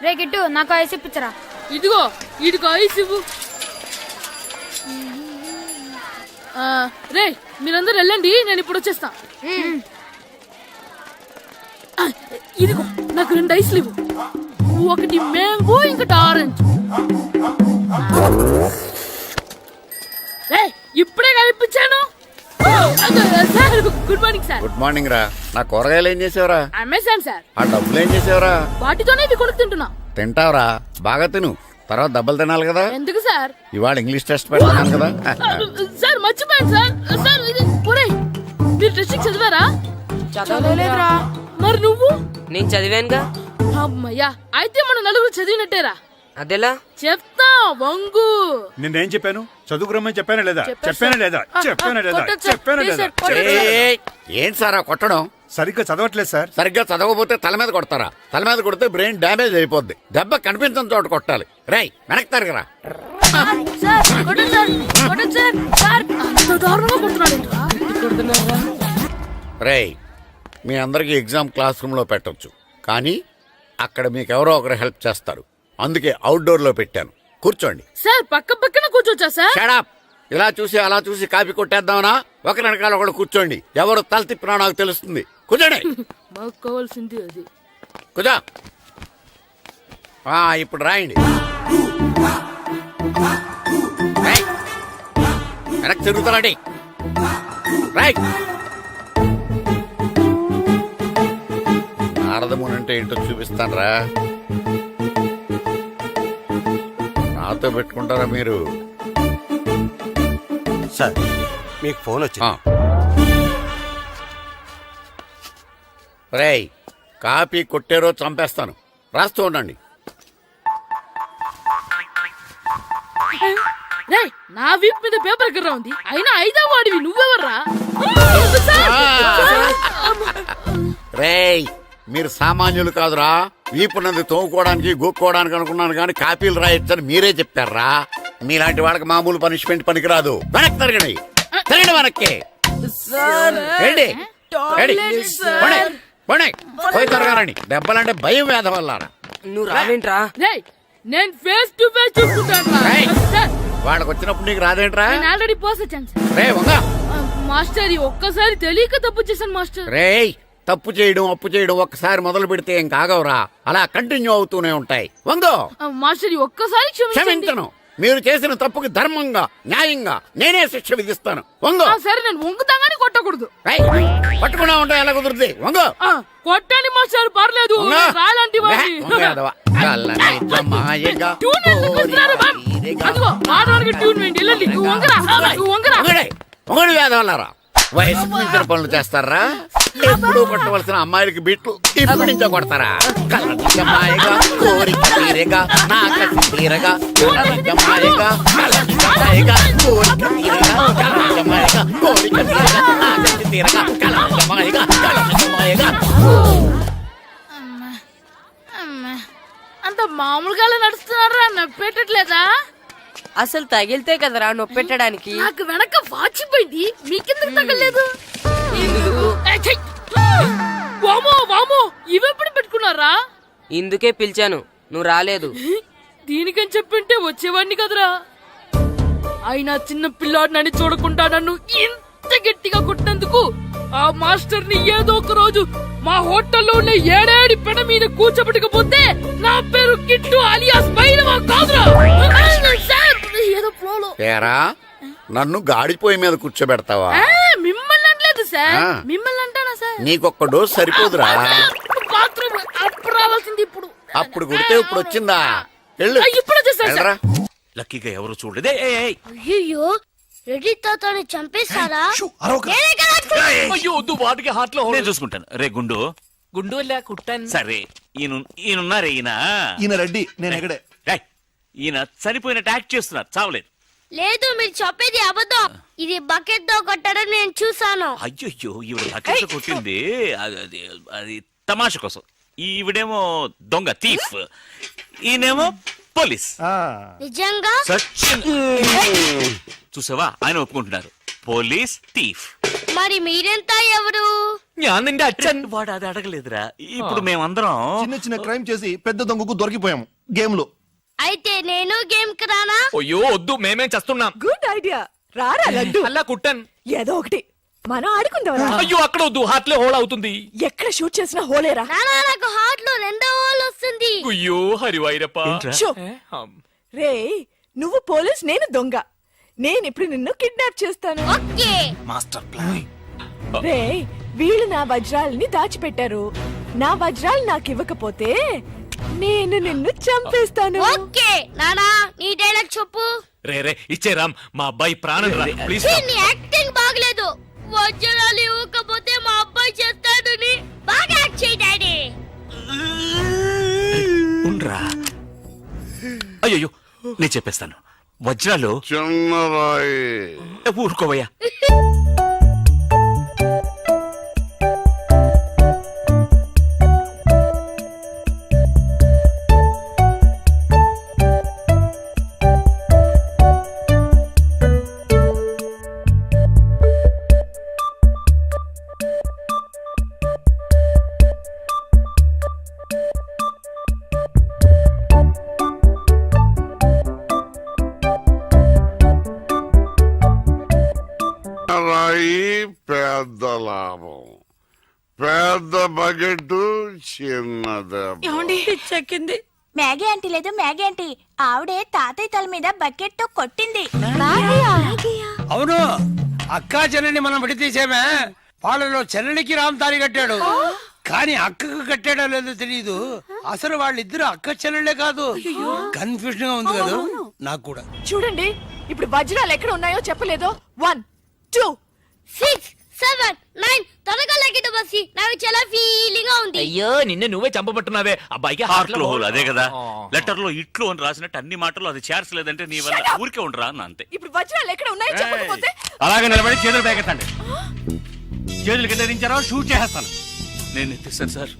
రే గిట్టు నాకు ఐస్ ఇప్పించరా. ఇదిగో ఇదిగో ఐస్ ఇవ్వు. రే మీరందరూ వెళ్ళండి, నేను ఇప్పుడు వచ్చేస్తా. ఇదిగో నాకు 2 ఐస్లు ఇవ్వు. ఒకటి మ్యాంగో, ఇంకటి ఆరెంజ్. రే ఇప్పుడే కనిపించాను. Sir good morning sir. Good morning రా. నా కూరగాయలు ఏం చేసావురా? Amazon sir. ఆ డబ్బులు ఏం చేసావురా? వాటితోనే ఇవి కొనుక్కు తింటున్నా. తింటావురా, బాగా తిను, తర్వాత డబ్బులు తినాలి కదా. ఎందుకు సార్? ఇవాళ ఇంగ్లీష్ టెస్ట్ పెడతాను కదా. సార్ మర్చిపోయాను సార్. సార్ ఇది ఒరేయ్, మీరు టెస్టింగ్ చదివారా? చదవలేదురా. మరి నువ్వు? నేను చదివానుగా. అమ్మయ్యా, అయితే మనం నలుగురు చదివినట్టేరా. అదెలా? చెప్తా వంగు. నిన్నేం చెప్పాను? చదువుకురమ్మని చెప్పానా లేదా? ఏంటి సారా కొట్టడం? సరిగ్గా చదవట్లేదు సార్. సరిగ్గా చదవకపోతే తల మీద కొడతారా? తల మీద కొడితే బ్రెయిన్ డ్యామేజ్ అయిపోద్ది. దెబ్బ కనిపించని చోట కొట్టాలి. రేయ్ వెనక్కి తరగరా. రేయ్ మీ అందరికి ఎగ్జామ్ క్లాస్ రూమ్ లో పెట్టొచ్చు, కానీ అక్కడ మీకు ఎవరో ఒకరు హెల్ప్ చేస్తారు. అందుకే అవుట్డోర్ లో పెట్టాను. కూర్చోండి. సార్ పక్క పక్కన కూర్చోచ్చా సార్? Shut up. ఇలా చూసి అలా చూసి కాపీ కొట్టేద్దామనా? ఒకరి వెనకాల ఒకడు కూర్చోండి. ఎవరు తల తిప్పినా నాకు తెలుస్తుంది. కూర్చోండి. మాకు కావాల్సింది అది. కూర్చో. ఇప్పుడు రాయండి. వెనక్కి తిరుగుతారండి. రైట్. నారదముని అంటే ఏంటో చూపిస్తానరా. నాతో పెట్టుకుంటారా మీరు? సార్ మీకు ఫోన్ వచ్చింది. రేయ్ కాపీ కొట్టారో చంపేస్తాను. రాస్తూ ఉండండి. రేయ్ నా వీప్ మీద పేపర్ కర్ర ఉంది, అయినా 5వ వాడివి నువ్వెవర్రా? రేయ్ మీరు సామాన్యులు కాదురా. వీపున్నది తోముకోవడానికి గోక్కోవడానికి అనుకున్నాను, కానీ కాపీలు రాయొచ్చని మీరే చెప్పారా. మీలాంటి వాళ్ళకి మామూలు పనిష్మెంట్ పనికిరాదు. వెనక్కి తిరగండి. తిరగండి వెనక్కి. పోయి తిరగారండి. దెబ్బలంటే భయం వేద వల్ల. నువ్వు రావేంట్రా? రేయ్ నేను ఫేస్ టు ఫేస్ చూసుకుంటాను. వాళ్ళకి వచ్చినప్పుడు నీకు రాదేంట్రా? నేను ఆల్రెడీ పోస్ వచ్చాను సార్. రే వంగ. మాస్టర్ ఒక్కసారి తెలియక తప్పు చేశాను మాస్టర్. రేయ్ తప్పు చేయడం అప్పు చేయడం ఒక్కసారి మొదలు పెడితే ఏం కాగవరా, అలా కంటిన్యూ అవుతూనే ఉంటాయి. వంగో. మాస్టర్ ఒక్కసారి క్షమించను. మీరు చేసిన తప్పుకి ధర్మంగా న్యాయంగా నేనే శిక్ష విధిస్తాను. వంగో. సరే నేను వంగుతాగానే కొట్టకూడదు. పట్టుకున్నా ఉంటా ఎలా కుదురుతుంది. వంగో. కొట్టండి మాస్టర్ పర్లేదు. రాలాంటి మొగడు వేదవల్లారా. వయసుకు మించిన పనులు చేస్తారా? ఎప్పుడు కొట్టవలసిన అమ్మాయిలకి బిట్లు ఇప్పుడు నుంచో కొడతారా? కలజమాయగా కోరిక తీరగా నా కసి తీరగా కలజమాయగా కలజమాయగా కోరిక తీరగా కలజమాయగా కోరిక తీరగా నా కసి తీరగా కలజమాయగా కలజమాయగా. అంత మామూలుగా నడుస్తున్నారా? నొప్పెట్టట్లేదా? అసలు తగిలితే కదరా నొప్పెట్టడానికి. నాకు వెనక వాచిపోయింది, మీకెందుకు తగలేదు? వామో వామో ఇవెప్పుడు పెట్టుకున్నారా? ఇందుకే పిలిచాను, నువ్వు రాలేదు. దీనికని చెప్పింటే వచ్చేవాడిని కదరా. అయినా చిన్న పిల్లాడినని చూడకుండా నన్ను ఇంత గట్టిగా కొట్టినందుకు ఆ మాస్టర్ ని ఏదో ఒక రోజు మా హోటల్లో ఉన్న 7 పెడ మీద కూర్చోబెట్టకపోతే నా పేరు కిట్టు అలియాస్ బైరవా కాదురా. ఏదో ఫ్లోలో. నన్ను గాడిపోయి మీద కూర్చోబెడతావా? మిమ్మల్ని అనలేదు సార్, మిమ్మల్ని అంటానా సార్? నీకొక్క డోస్ సరిపోదురా. బాత్రూమ్ అప్పుడు రావాల్సింది ఇప్పుడు. అప్పుడు కొడితే ఇప్పుడు వచ్చిందా? ఇప్పుడు వచ్చేసా. లక్కీగా ఎవరు చూడలేదే. అయ్యో రెడ్డి తాతని చంపేశారా? నేను చూసుకుంటాను. రే గుండు గుండు కుట్టాను. సరే ఈయనున్నారే ఈయన రెడ్డి, నేను ఎక్కడే. ఈయన చనిపోయినట్టు యాక్ట్ చేస్తున్నారు, చావలేదు. లేదు మీరు చెప్పేది అబద్ధం. ఇది బకెట్ తో కొట్టడం నేను చూసాను. అయ్యో ఈవిడ బకెట్ కొట్టింది అది తమాషా కోసం. ఈవిడేమో దొంగ థీఫ్, ఈయనేమో పోలీస్. నిజంగా చూసావా, ఆయన ఒప్పుకుంటున్నారు. Police thief. మరి మీరెంత ఎవరు? ഞാൻ നിന്റെ അച്ഛൻ వాడు అది అడగలేదురా ఇప్పుడు మేమందరం చిన్న చిన్న క్రైమ్ చేసి పెద్ద దొంగకు దొరికిపోయాము గేమ్ లో. అయితే నేను గేమ్ కి రానా? అయ్యో వద్దు మేమేం చేస్తున్నాం. Good idea. రారా లడ్డు. అలా కుట్టన్. ఏదో ఒకటి మనం ఆడుకుందాం. అయ్యో అక్కడ వద్దు హార్ట్లే హోల్ అవుతుంది. ఎక్కడ షూట్ చేసినా హోలేరా. నానా నాకు హార్ట్ లో రెండో హోల్ వస్తుంది. అయ్యో హరివైరప్ప. షో. రే నువ్వు పోలీస్, నేను దొంగ. నేను ఇప్పుడు నిన్ను కిడ్నాప్ చేస్తాను. ఓకే. Master plan. రే వీళ్ళు నా వజ్రాలని దాచిపెట్టారు. నా వజ్రాలు నాకు ఇవ్వకపోతే నేను నిన్ను చంపేస్తాను. ఓకే నానా నీ డైలాగ్ చెప్పు. రే రే ఇచ్చే రామ్ మా అబ్బాయి ప్రాణం రా ప్లీజ్. నీ యాక్టింగ్ బాగలేదు. వజ్రాలు ఇవ్వకపోతే మా అబ్బాయి చేస్తాడని బాగా యాక్ట్ చేయి డాడీ. ఉండ్రా అయ్యో నేను చెప్పేస్తాను వజ్రాలు చిన్నరాయి ఊరుకోవయ్యా రాయి పెద్ద లాభం, పెద్ద బకెట్ చిన్నది. చెక్కింది. మ్యాగీ ఆంటీ లేదు మ్యాగీ ఆంటీ, ఆవిడే తాతయ్య తల మీద బకెట్ తో కొట్టింది. అవును అక్కా చెల్లెని మనం విడతీసేమే, వాళ్ళలో చెల్లెలికి రామ్ తారి కట్టాడు కానీ అక్కకు కట్టాడో లేదో తెలియదు. అసలు వాళ్ళిద్దరు అక్క చెల్లెళ్ళే కాదు. కన్ఫ్యూజన్ గా ఉంది కదా నాకు కూడా. చూడండి ఇప్పుడు వజ్రాలు ఎక్కడ ఉన్నాయో చెప్పలేదు. 1 2 6 7 9 త్వరగా లెక్కిట బస్సి. నాకు చాలా ఫీలింగ్ గా ఉంది. అయ్యో నిన్ను నువ్వే చంపబట్టున్నావే. అబ్బాయికి హార్ట్ లో హోల్ అదే కదా లెటర్ లో ఇట్లు అని రాసినట్టు అన్ని మాటలు అది చేర్చలేదంటే నీ వల్ల ఊరికే ఉండరా అన్న అంతే. ఇప్పుడు వజ్రాలు ఎక్కడ ఉన్నాయో చెప్పకపోతే అలాగే నిలబడి చేతులు పేకెత్తండి. చేతులు కింద దించారో షూట్ చేస్తాను. నేను ఎత్తిస్తాను సార్.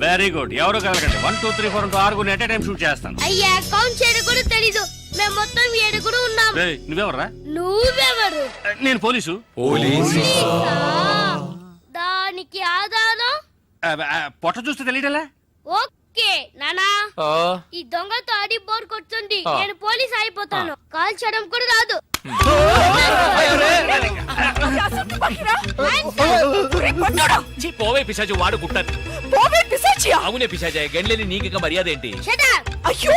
Very good. ఎవరు కలగండి. 1 2 3 4 6 ఎట్ టైం షూట్ చేస్తాను. అయ్యా కౌంట్ చేయడం కూడా తెలీదు. మేము మొత్తం 7 ఉన్నాం. నువ్వెవర్రా? నువ్వెవరు? నేను పోలీసు. పోలీసా? దానికి ఆధారం పొట్ట చూస్తే తెలియటలా? ఓకే నానా ఈ దొంగతో ఆడి బోర్ కొడుతుంది. నేను పోలీస్ అయిపోతాను. కాల్ చేయడం కూడా రాదు. పోవే పిశాచి వాడు కుట్టన్. పోవే పిశాచియా. అవునే పిశాచి గండ్లేని నీకు మర్యాద ఏంటి? Shut up. అయ్యో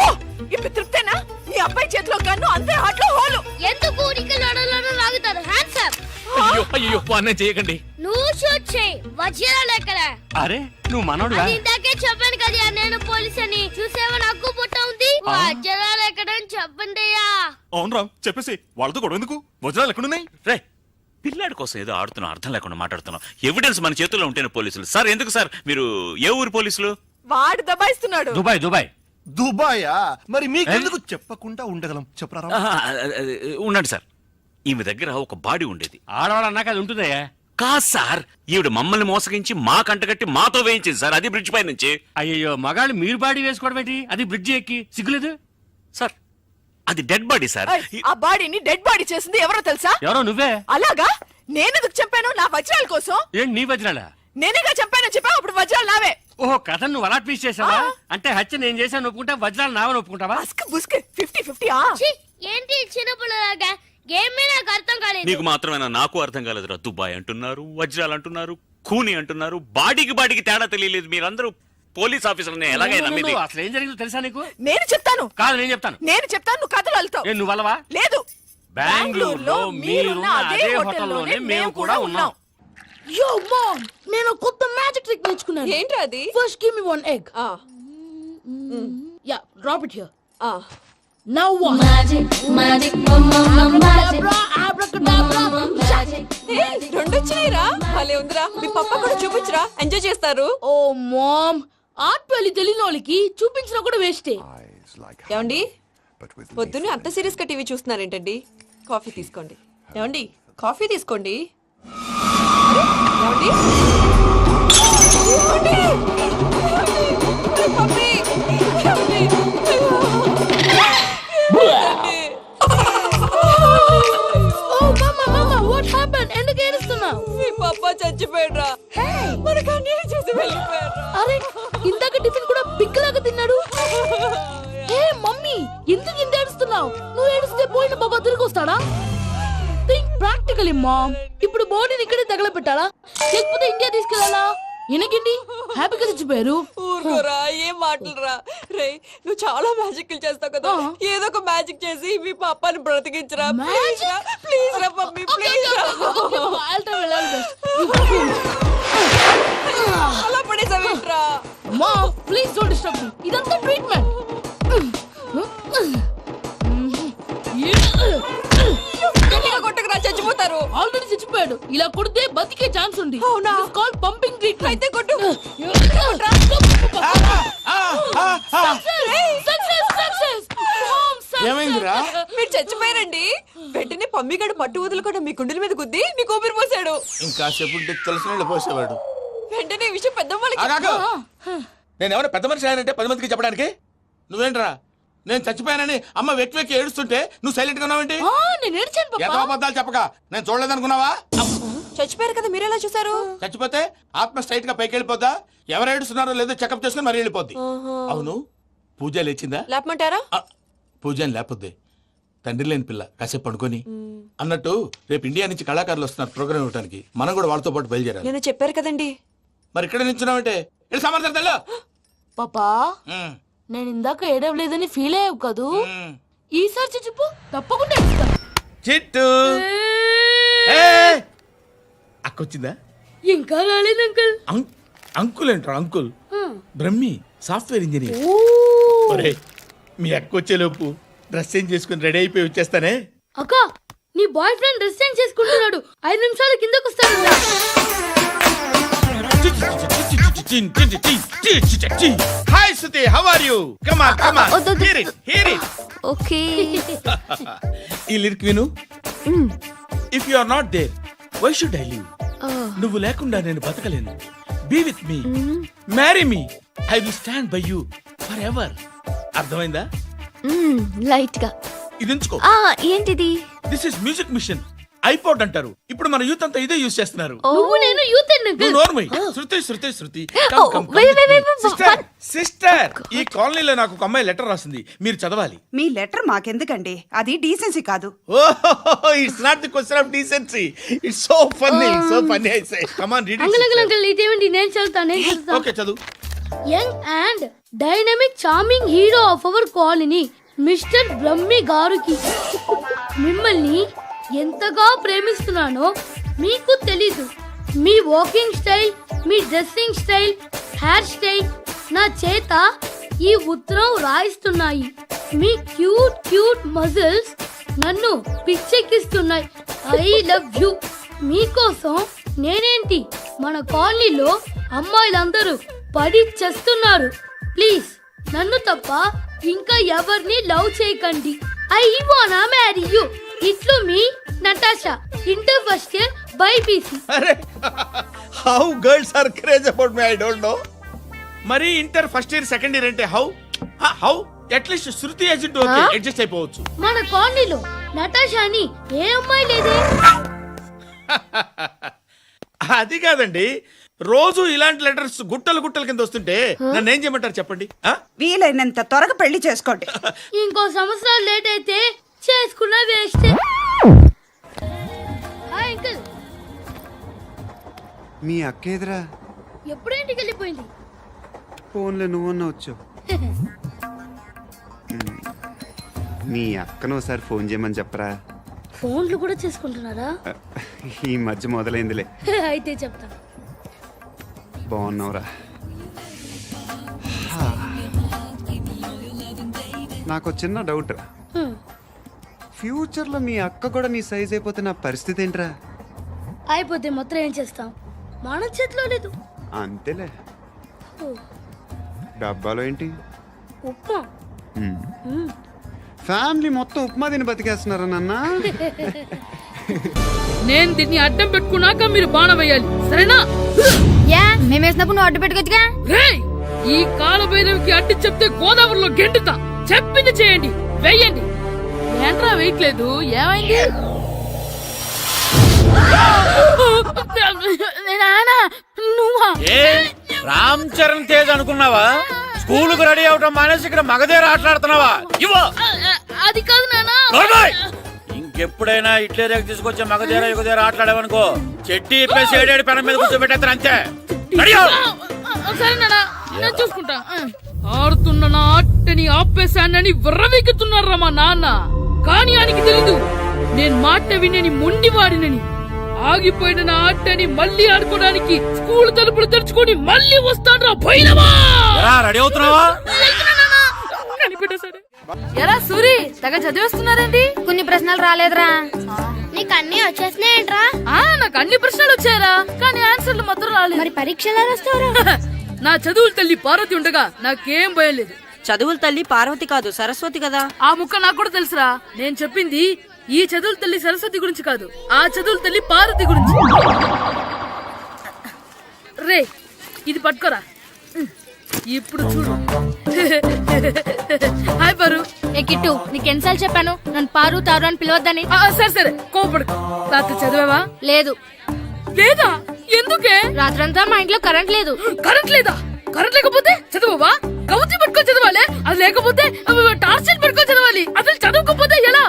ఇప్పుడు తృప్తేనా? నీ అబ్బాయి చేతిలో గన్ను, అంతే హాట్లో హోలు. ఎందుకు ఊరికి లడలను లాగుతారు? Hands up. అయ్యో అయ్యో అన్నం చేయకండి. నువ్వు షూట్ చేయి. వజ్రాలు ఎక్కడ? అరే నువ్వు మనోడుగా? అది ఇందాకే చెప్పాను కదా నేను పోలీస్ అని. చూసేవా నాకు పుట్ట ఉంది. వజ్రాలు ఎక్కడ అని చెప్పండి అయ్యా. అవును రామ్ చెప్పేసి వాళ్ళతో గొడవ ఎందుకు? వజ్రాలు ఎక్కడున్నాయి? రే పిల్లాడి కోసం ఏదో ఆడుతున్నాం, అర్థం లేకుండా మాట్లాడుతున్నాం. ఎవిడెన్స్ మన చేతుల్లో ఉంటేనే పోలీసులు. సార్ ఎందుకు సార్ మీరు ఏ ఊరు పోలీసులు? వాడు దబాయిస్తున్నాడు. Dubai Dubai. దుబాయా? మరి మీకెందుకు చెప్పకుండా ఉండగలం చెప్పరా? ఉండండి సార్. ఈమె దగ్గర ఒక బాడీ ఉండేది. ఆడవాళ్ళు అన్నాక అది ఉంటుందయ్యా. కాదు సార్, ఈవిడ మమ్మల్ని మోసగించి మా కంటగట్టి మాతో వేయించింది సార్. అది బ్రిడ్జ్ పై నుంచి. అయ్యో మగాళ్ళు మీరు బాడీ వేసుకోవడం ఏంటి? అది బ్రిడ్జ్ ఎక్కి సిగ్గులేదు సార్ అది డెడ్ బాడీ సార్. ఆ బాడీని డెడ్ బాడీ చేసింది ఎవరో తెలుసా? ఎవరో నువ్వే. అలాగా? నేనెందుకు చంపాను? నా వజ్రాల కోసం. ఏంటి నీ వజ్రాలా? నేనేగా చంపానని చెప్పా. అప్పుడు వజ్రాలు నావే. ఓహో కథ నువ్వు అలా ట్వీస్ట్ చేసావా? అంటే హత్య నేను చేశాను ఒప్పుకుంటా, వజ్రాలు నావని ఒప్పుకుంటావా? బస్క్ బుస్క్ 50-50. ఛీ, ఏంటి చిన్నపిల్లలాగా గేమ్ మీద నాకు అర్థం కాలేదు. నీకు మాత్రమేనా? నాకు అర్థం కాలేదురా. దుబాయ్ అంటున్నారు, వజ్రాలు అంటున్నారు, కూని అంటున్నారు. బాడీకి తేడా తెలియలేదు. మీరందరూ పోలీస్ ఆఫీసర్ని ఎలాగైనా నమ్మింది. అసలు ఏం జరిగిందో తెలుసా నీకు? నేను చెప్తాను. కాదు నేను చెప్తాను. నువ్వు కథలు వెళ్తావు. నువ్వు అలవా? లేదు. బెంగళూరులో మీరున్న అదే హోటల్లోనే మేము కూడా ఉన్నాం. యో మామ్ నేను కొత్త మ్యాజిక్ ట్రిక్ నేర్చుకున్నాను. ఏంట్రా అది? First give me 1 egg. Yeah drop it here. Now what? Magic రెండు వచ్చినాయిరా. భలే ఉందిరా. మీ పప్ప కూడా చూపించరా, ఎంజాయ్ చేస్తారు. ఓ మామ్ ఆర్ట్ పెళ్లి తెలియని వాళ్ళకి చూపించినా కూడా వేస్టే. ఏమండి పొద్దున్నే అంత సీరియస్ గా టీవీ చూస్తున్నారేంటండి? కాఫీ తీసుకోండి. ఏమండి కాఫీ తీసుకోండి. ఏమండి? పప్పి! ఏమండి? ఓ మమ్మా మమ్మా వాట్ హ్యాపెండ్? ఎందుకు ఏడుస్తున్నావు? మీ పాప ఎందుకు ఇంత ఏడుస్తున్నావు? నువ్వు ఏడిస్తే పోయిన బాబా తిరిగి వస్తాడా? Think practical ma'am. ఇప్పుడు బాడీని ఇక్కడే తగలబెట్టాలా లేకపోతే ఇండియా తీసుకెళ్ళాలా? ఎనకండి హ్యాపీగా చచ్చిపోయారు. ఊరుకోరా, ఏం మాటలురా రే. నువ్వు చాలా మ్యాజిక్ చేస్తావు కదా, ఏదో ఒక మ్యాజిక్ చేసి మీ పాపాని బ్రతికించరా. ప్లీజ్ రా మమ్మీ, ప్లీజ్ అలా పడేసావేంట్రా. మా ప్లీజ్ డోంట్ డిస్టర్బ్ మీ. ఇదంతా ట్రీట్మెంట్. కొట్టకరా, చచ్చిపోతారు. ఆల్రెడీ చచ్చిపోయాడు. ఇలా కొడితే బతికే ఛాన్స్ ఉంది. అవునా? Call pumping treatment. అయితే కొట్టు. ఏమైందిరా? మీరు చచ్చిపోయారండి. వెంటనే పమ్మిగాడు పట్టు వదులుకుండా మీ గుండెల మీద గుద్ది మీకు ఊపిరి పోసాడు. ఇంకా సేపు తెలిసిన పోసేవాడు. వెంటనే ఈ విషయం పెద్ద నేను ఎవరైనా పెద్ద మనిషి ఆయనంటే 10 మందికి చెప్పడానికి నువ్వేంట్రా? నేను చచ్చిపోయానని అమ్మ వెక్కి వెక్కి ఏడుస్తుంటే నువ్వు సైలెంట్ గా ఉన్నావేంటి? నేను ఏడ్చాను పాపా. ఎంతో అబద్ధాలు చెప్పక నేను చూడలేదనుకున్నావా? చచ్చిపోయారు కదా, మీరెలా చూసారు? చచ్చిపోతే ఆత్మ స్ట్రైట్ గా పైకి వెళ్ళిపోద్దా? ఎవరు ఏడుస్తున్నారో లేదో చెకప్ చేసుకుని మరి వెళ్ళిపోద్ది. అవును, పూజ లేచిందా? లేపమంటారా? పూజ అని లేకపోద్ది. తండ్రి లేని పిల్ల కాసేపు పడుకొని అన్నట్టు రేపు ఇండియా నుంచి కళాకారులు వస్తున్నారు ప్రోగ్రామ్ ఇవ్వడానికి. మనం కూడా వాళ్ళతో పాటు బయలుదేరాలి. నేను చెప్పారు కదండి. మరి ఇక్కడ నిల్చున్నావంటే వెళ్ళి సమాధానం. పాపా నేను ఇందాక ఏడవలేదని ఫీల్ అయ్యావు కదూ. ఈసారి చచ్చిపో, తప్పకుండా ఏడుస్తా. చిట్టు అక్కొచ్చిందా? ఇంకా రాలేదు అంకుల్. అంకుల్ ఏంట్రా? Uncle Brahmi software engineer. ఒరే, మీ అక్క వచ్చేలోపు డ్రెస్ చేంజ్ చేసుకుని రెడీ అయిపోయి వచ్చేస్తానే. అక్క, నీ బాయ్ ఫ్రెండ్ డ్రెస్ చేంజ్ చేసుకుంటున్నాడు. 5 నిమిషాలు కిందకు వస్తాడు. Hi Suthi, how are you? Come on come on, hear it hear it. Okay. ఈ లిరిక్ విను. If you are not there why should I live? నువ్వు లేకుండా నేను బతకలేను. Be with me, marry me, I will stand by you forever. అర్థమైందా? Light గా. ఇది ఉంచుకో. ఏంటిది? This is music machine. IPod అంటారు. ఇప్పుడు మన యూత్ అంతా ఇదే యూజ్ చేస్తున్నారు. నువ్వు నేను యూత్ నువ్వు నోర్మై. శృతి శృతి శృతి. సిస్టర్, సిస్టర్, ఈ కాలనీలో నాకు ఒక అమ్మాయి లెటర్ రాసింది, మీరు చదవాలి. మీ లెటర్ మాకెందుకండి, అది డీసెన్సీ కాదు. Oh, it's not the question of decency. It's so funny, so funny. I say come on read it. ఇదేమిటి? నేను చదువుతాను. ఓకే, చదువు. Young and dynamic charming hero of our colony mister Brahmi గారికి మిమ్మల్ని ఎంతగా ప్రేమిస్తున్నానో మీకు తెలీదు. మీ వాకింగ్ స్టైల్, మీ డ్రెస్సింగ్ స్టైల్, హెయిర్ స్టైల్ నా చేత ఈ ఉత్తరం రాయిస్తున్నాయి. మీ క్యూట్ క్యూట్ మజిల్స్ నన్ను పిచ్చెక్కిస్తున్నాయి. I love you. మీకోసం నేనేంటి, మన కాలనీలో అమ్మాయిలందరూ పడి చేస్తున్నారు. ప్లీజ్ నన్ను తప్ప ఇంకా ఎవరిని లవ్ చేయకండి. ఐ వానా మ్యారీ యూ. ఇట్లు మీ Natasha, inter first year BiPC. అరే, how girls are craze about me, I don't know. మరి inter first year second year అంటే how how at least Shruti agent okay adjust అయిపోవచ్చు. మన కాలనీలో నటాషా అని ఏ అమ్మాయి లేదే. అది కాదండి, రోజు ఇలాంటి లెటర్స్ గుట్టలు గుట్టల కింద వస్తుంటే నన్ను ఏం చేయమంటారు చెప్పండి? వీలైనంత త్వరగా పెళ్లి చేసుకోండి. ఇంకో సంవత్సరాలు లేట్ అయితే చేసుకున్న వేస్ట్. Hi uncle. మీ అక్క ఎదురా? ఎప్పుడు ఇంటికి వెళ్ళిపోయింది. ఫోన్లో నువ్వన్నా వచ్చు. మీ అక్కను ఒకసారి ఫోన్ చేయమని చెప్పరా. ఫోన్లు కూడా చేసుకుంటున్నారా? ఈ మధ్య మొదలైందిలే. అయితే చెప్తా. బాగున్నావురా? నాకు చిన్న డౌట్. ఫ్యూచర్లో మీ అక్క కూడా నీ సైజ్ అయిపోతే నా పరిస్థితి ఏంట్రా? అయిపోతే మొత్తం ఏం చేస్తాం, మన చేతిలో లేదు. అంతేలే. డబ్బాలో ఏంటి? ఉప్మా. ఫ్యామిలీ మొత్తం ఉప్మా తిని బతికేస్తున్నారా నాన్న? నేను దీన్ని అడ్డం పెట్టుకున్నాక మీరు బాణం వేయాలి, సరేనా? మేము వేసినప్పుడు నువ్వు అడ్డు పెట్టుకోవచ్చుగా. రేయ్, ఈ కాలభైరవికి అడ్డు చెప్తే గోదావరిలో గెంటుతా. చెప్పింది చేయండి, వెయ్యండి. ఏంట్రా వెయ్యట్లేదు, ఏమైంది? రామ్ చరణ్ తేజ్ అనుకున్నావా? స్కూల్ కు రెడీ అవటం మానేసి ఇక్కడ మగధీర ఆటలాడుతున్నావా? ఇవ్వ అది కాదు నానా. నోర్మోయ్! ఇంకెప్పుడైనా ఇట్లే రేపు తీసుకొచ్చే మగధీర యుగధీర ఆటలాడావనుకో చెట్టి ఇప్పేసి ఏడేడు పెనం మీద కూర్చోబెట్టేస్తారు అంతే. రెడీ అవ్వు. సరే నానా, నేను చూసుకుంటా. ఆడుతున్న నా ఆటని ఆపేశానని విర్రవీగుతున్నారా మా నాన్న. కానీ ఆయనకి తెలీదు నేను మాట వినని మొండివాడినని. ఆగిపోయిన నా ఆటని మళ్ళీ ఆడుకోవడానికి స్కూల్ తలుపులు తెరుచుకొని మళ్ళీ వస్తాడ్రా భైరవా. రెడీ అవుతున్నావా? కనిపెట్టేశాడు. ఎరా సూరి, తెగ చదివేస్తున్నారండి. కొన్ని ప్రశ్నలు రాలేదురా. నీకు అన్ని వచ్చేసినాయంట్రా? నాకు అన్ని ప్రశ్నలు వచ్చాయరా, కానీ ఆన్సర్లు మాత్రం రాలేదు. మరి పరీక్షలు రాస్తావురా? నా చదువుల తల్లి పార్వతి ఉండగా నాకేం భయం లేదు. చదువుల తల్లి పార్వతి కాదు సరస్వతి కదా. ఆ ముక్క నాకు కూడా తెలుసురా. నేను చెప్పింది ఈ చదువుల తల్లి సరస్వతి గురించి కాదు, ఆ చదువుల తల్లి పార్వతి గురించి. రే ఇది పట్టుకోరా. ఇప్పుడు చూడు. హాయ్ పారు. ఏ కిట్టు, నీకెన్నిసార్లు చెప్పాను నన్ను పారు తారు అని పిలవద్దని? సరే సరే కోపడుకో. రాత్రి చదివావా? లేదు. లేదా? ఎందుకే? రాత్రంతా మా ఇంట్లో కరెంట్ లేదు. కరెంట్ లేదా? కరెంట్ లేకపోతే చదవవా? కవచి పట్టుకొని చదవాలి. అది లేకపోతే టార్చ్ పట్టుకొని చదవాలి. అసలు చదవకపోతే ఎలా?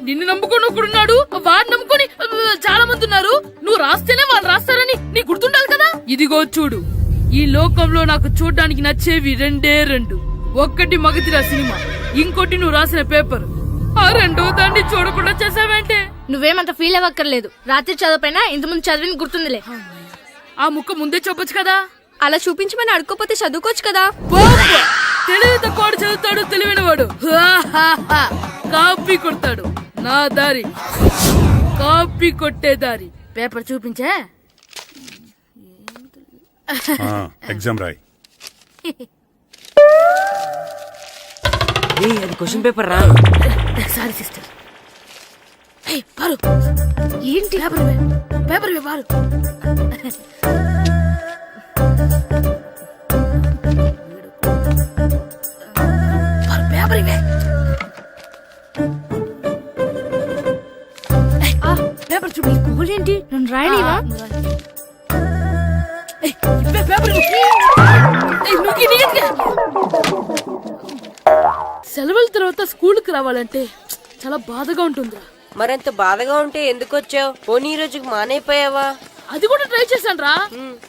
నిన్ను నమ్ముకొని ఒకడున్నాడు, వాడిని నమ్ముకొని చాలా మంది ఉన్నారు. నువ్వు రాస్తేనే వాళ్ళు రాస్తారని నీకు గుర్తుండాలి కదా. ఇదిగో చూడు, ఈ లోకంలో నాకు చూడ్డానికి నచ్చేవి రెండే రెండు. ఒక్కటి మగధీర సినిమా, ఇంకోటి నువ్వు రాసిన పేపర్. ఆ రెండో దాన్ని చూడకుండా చేసావేంటే? నువ్వేమంత ఫీల్ అవ్వక్కర్లేదు. రాత్రి చదవపోయినా ఇంతకుముందు చదివిన గుర్తుందిలే. ఆ ముక్క ముందే చెప్పొచ్చు కదా. అలా చూపించమని అడుక్కోపోతే చదువుకోవచ్చు కదా. తెలివి తక్కువ చదువుతాడు, తెలివైన వాడు కాపీ కొడతాడు. నా దారి కాపీ కొట్టే దారి. పేపర్ చూపించే. ఎగ్జామ్ రాయి. అది క్వశ్చన్ పేపర్ రా. Sorry sister. పారు, ఏంటి పేపర్ పేపర్ పారు. పేపర్ ఇవే. పేపర్ చూడు. ఏంటి నన్ను రాయనివా? సెలవుల తర్వాత స్కూల్ కి రావాలంటే చాలా బాధగా ఉంటుందిరా. మరంత బాధగా ఉంటే ఎందుకు వచ్చావు? పోనీ ఈ రోజుకి మానైపోయావా? అది కూడా ట్రై చేశాను రా,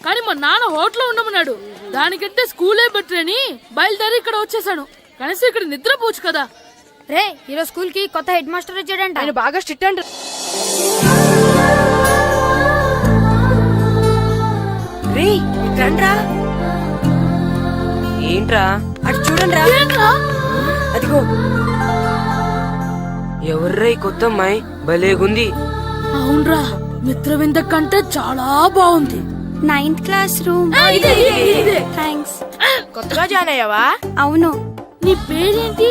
కానీ మా నాన్న హోటల్లో ఉండమన్నాడు. దానికంటే స్కూలే బెటర్ అని బయలుదేరి ఇక్కడ వచ్చేసాను. కనీసం ఇక్కడ నిద్రపోవచ్చు కదా. రే, ఈరోజు స్కూల్ కి కొత్త హెడ్ మాస్టర్ వచ్చాడంట. ఆయన బాగా స్ట్రిక్ట్ అంట. రే రండ్రా. ఏంట్రా అటు చూడండి రా. అదిగో ఎవర్రా ఈ కొత్త అమ్మాయి? భలేగుంది. అవునరా, మిత్రవింద కంటే చాలా బాగుంది. 9th class room. థ్యాంక్స్. కొత్తగా జాయిన్ అయ్యావా? అవును. నీ పేరేంటి?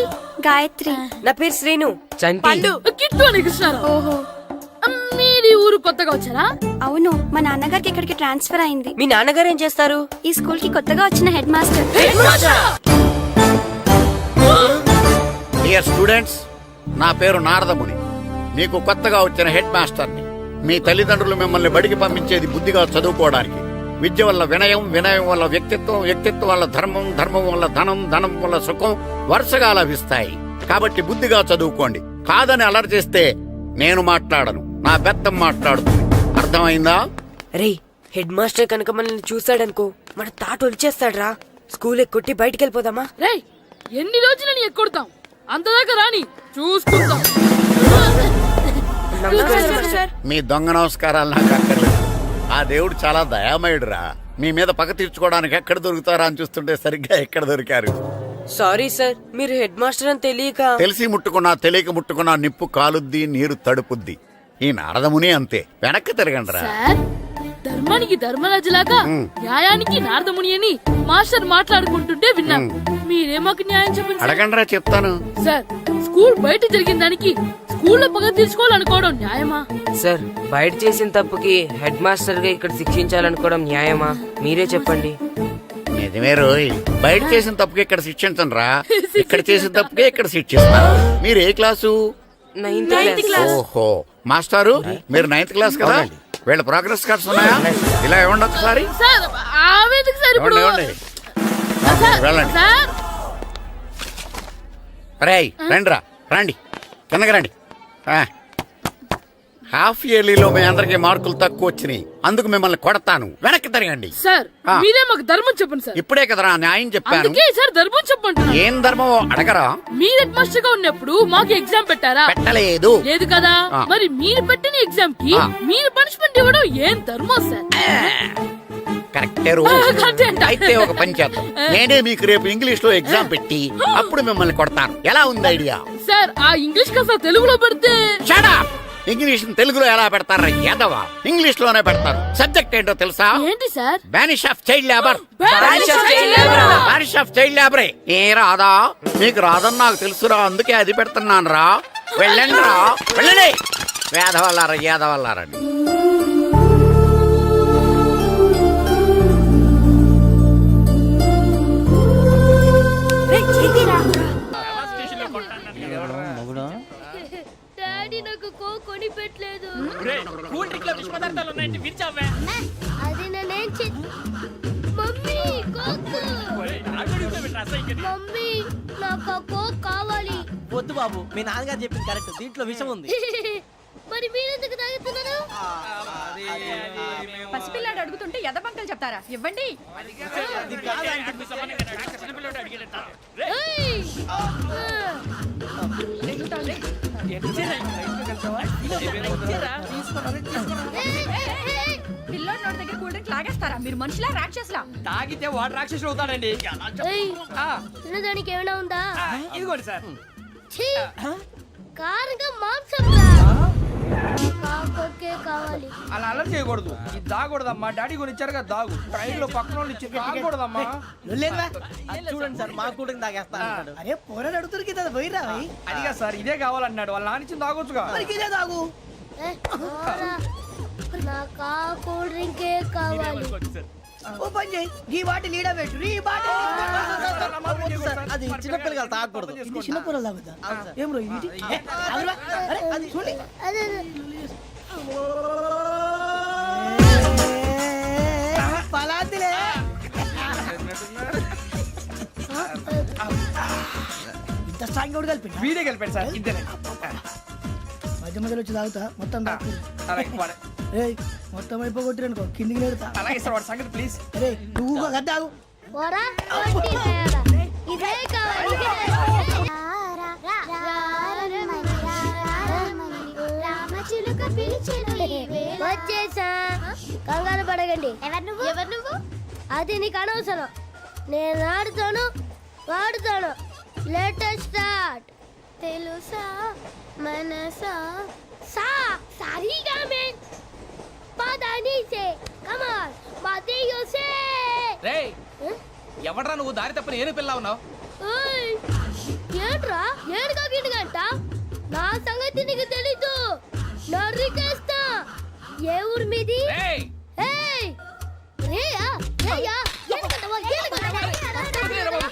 గాయత్రి. నా పేరు శ్రీను. చంటి. కిట్టు అని కృష్ణారావు. ఓహో, మీది ఊరు కొత్తగా వచ్చారా? అవును. మా నాన్నగారికి ఇక్కడికి ట్రాన్స్ఫర్ అయింది. మీ నాన్నగారు ఏం చేస్తారు? ఈ స్కూల్ కి కొత్తగా వచ్చిన హెడ్ మాస్టర్. డియర్ స్టూడెంట్స్, నా పేరు నారదముని. మీకు కొత్తగా వచ్చిన హెడ్ మాస్టర్ని. మీ తల్లిదండ్రులు మిమ్మల్ని బడికి పంపించేది బుద్ధిగా చదువుకోవడానికి. విద్య వల్ల వినయం, వినయం వల్ల వ్యక్తిత్వం, వ్యక్తిత్వం వల్ల ధర్మం, ధర్మం వల్ల ధనం, ధనం వల్ల సుఖం వరుసగా లభిస్తాయి. కాబట్టి బుద్ధిగా చదువుకోండి. కాదని అలర్ చేస్తే నేను మాట్లాడను, నా బెత్తం మాట్లాడుతుంది. అర్థమైందా? రే, హెడ్ మాస్టర్ కనుక మనల్ని చూసాడనుకో మన తాట వచ్చేస్తాడ్రా. స్కూల్ ఎక్కొట్టి బయటికి వెళ్ళిపోదామా? రేయ్, ఎన్ని రోజులని ఎక్కొడతాం? అంతదాకా రాని చూసుకుంటాం. మీ దొంగ నమస్కారాలు నాకు అక్కర్లేదు. ఆ దేవుడు చాలా దయామయుడురా. మీ మీద పగ తీర్చుకోవడానికి ఎక్కడ దొరుకుతారా అని చూస్తుంటే సరిగ్గా ఎక్కడ దొరికారు. సారీ సార్, మీరు హెడ్ మాస్టర్ అని తెలియక. తెలిసి ముట్టుకున్నా తెలియక ముట్టుకున్నా నిప్పు కాలుద్ది, నీరు తడుపుద్ది. ఈ నారదముని అంతే. వెనక్కి తిరగండి రా. ధర్మానికి ధర్మరాజులాగా న్యాయానికి నారదముని అని మాస్టర్ మాట్లాడుకుంటుంటే విన్నాం. మీరే మాకు న్యాయం చెప్పండి. అడగండి రా, చెప్తాను. సార్, స్కూల్ బయట జరిగిన దానికి స్కూల్లో పగ తీర్చుకోవాలనుకోవడం న్యాయమా? సార్, బయట చేసిన తప్పుకి హెడ్ మాస్టర్ గా ఇక్కడ శిక్షించాలనుకోవడం న్యాయమా? మీరే చెప్పండి. నిజమే రోయ్, బయట చేసిన తప్పుకి ఇక్కడ శిక్షించండి రా. ఇక్కడ చేసిన తప్పుకే ఇక్కడ శిక్షిస్తారు. మీరు ఏ క్లాసు? 9th class. ఓహో, మాస్టారు మీరు 9th క్లాస్ కదా? వీళ్ళ ప్రోగ్రెస్ కార్డ్స్ ఉన్నాయా? ఇలా ఇవ్వండి ఒకసారి. సార్, ఆవేదకు సార్ ఇప్పుడు. ఇవ్వండి. వెళ్ళండి. సార్ రేయ్ రండిరా రండి కిందకి రండి హాఫ్ ఇయర్లీలో మీ అందరికి మార్కులు తక్కువ వచ్చినాయి, అందుకు మిమ్మల్ని కొడతాను. వెనక్కి తిరగండి. సార్ ఆ. మీరే మాకు ధర్మం చెప్పండి సార్. ఇప్పుడే కదరా న్యాయం చెప్పాను. అందుకే సార్ ధర్మం చెప్పండి. ఏం ధర్మమో అడగరా? మీరు హెడ్ మాస్టర్ గా ఉన్నప్పుడు మాకు ఎగ్జామ్ పెట్టారా? పెట్టలేదు. లేదు కదా. ఆ. మరి మీరు పెట్టిన ఎగ్జామ్ కి ఆ. మీరు పనిష్మెంట్ ఇవ్వడం ఏం ధర్మం సార్? కరెక్టే రూ. కరెక్టే అంట. అయితే ఒక పని చేద్దాం, నేనే మీకు రేపు ఇంగ్లీష్ లో ఎగ్జామ్ పెట్టి అప్పుడు మిమ్మల్ని కొడతాను. ఎలా ఉంది ఐడియా? సార్ ఆ ఇంగ్లీష్ కాస్త తెలుగులో పెడితే. Shut up! ఇంగ్లీష్ తెలుగులో ఎలా పెడతారా యాదవా? ఇంగ్లీష్ లోనే పెడతారు. సబ్జెక్ట్ ఏంటో తెలుసా? ఏంటి sir? Banish of child labour. Banish of child labor. Banish of child లేబరే. ఏ రాదా? మీకు రాదని నాకు తెలుసురా, అందుకే అది పెడుతున్నాను రా. వెళ్ళండి రా, వెళ్ళండి. వేదవల్లారా యాదవల్లారండి. డాడీ నాకు కొని పెట్టలేదు. అది నేనేం మమ్మీ కోక్. మమ్మీ నాకు కోక్ కావాలి. వద్దు బాబు, మీ నాన్నగారు చెప్పింది కరెక్ట్, దీంట్లో విషయం ఉంది. మరి మీరెందుకు తాగుతున్నారు? పసిపిల్లాడు అడుగుతుంటే ఎదబంకలు చెప్తారా? ఇవ్వండి. ఏయ్! పిల్లోడి నోటి దగ్గర కూల్ డ్రింక్ లాగేస్తారా? మీరు మనుషులా రాక్షసులా? తాగితే వాడు రాక్షసుడు అవుతాడండి. ఏయ్! తినడానికి ఏమైనా ఉందా? ఇదిగోండి సార్. ఛీ! కారంగా మాంసం రా. కాకొక్కే కావాలి. అలా అలర్ చేయకూడదు. ఇది దాగకూడదమ్మా. డాడీ కొని ఇచ్చారు కదా దాగు. ట్రైన్ లో పక్కన వాళ్ళు ఇచ్చి దాగకూడదమ్మా. చూడండి సార్, మా కూడా తాగేస్తా. అరే పోరాడు అడుగుతారు కదా పోయిరా. అదిగా సార్, ఇదే కావాలన్నాడు. వాళ్ళ నాన్న ఇచ్చింది తాగొచ్చుగా. ఇదే తాగు. పోరా. నాకు ఆ కూల్ డ్రింకే కావాలి. ఓ పని చేయి, ఈ బాటి లీడ పెట్టు. ఈ బాటి అది చిన్నపిల్లలు తాగకూడదు. ఇది చిన్నపిల్లలు తాగుతా. ఏం రో ఇది? అరే అది చూడండి. అదే పలాతిలే. ఇంత స్ట్రాంగ్ కూడా కలిపి వీడే కలిపాడు సార్. ఇద్దరే మధ్య మధ్యలో వచ్చి తాగుతా. మొత్తం మొత్తం అయిపోగొట్టిరనుకో కిందికి నేడుతా. అలాగే సార్, వాడి సంగతి ప్లీజ్. అరే నువ్వు గద్దాగు. పోరా. ఇదే కావాలి. వచ్చేసా. కంగారు పడగండి. ఎవరు నువ్వు? అది నీకు అనవసరం. నేను ఆడుతాను, వాడుతాను. Latest start. తెలుసా మనసా సా సారీగా మే పదని సే కమాన్ మాదేయో సే. రేయ్ ఎవడ్రా నువ్వు? దారి తప్పని ఏను పిల్ల ఉన్నావు? ఓయ్ ఏంట్రా ఏడుగా గిడుగంట? నా సంగతి నీకు తెలీదు. నరికేస్తా. ఏ ఊరు మీది? రేయ్ ఏయ్ రేయా రేయా ఏడుగంటవా ఏడుగంటవా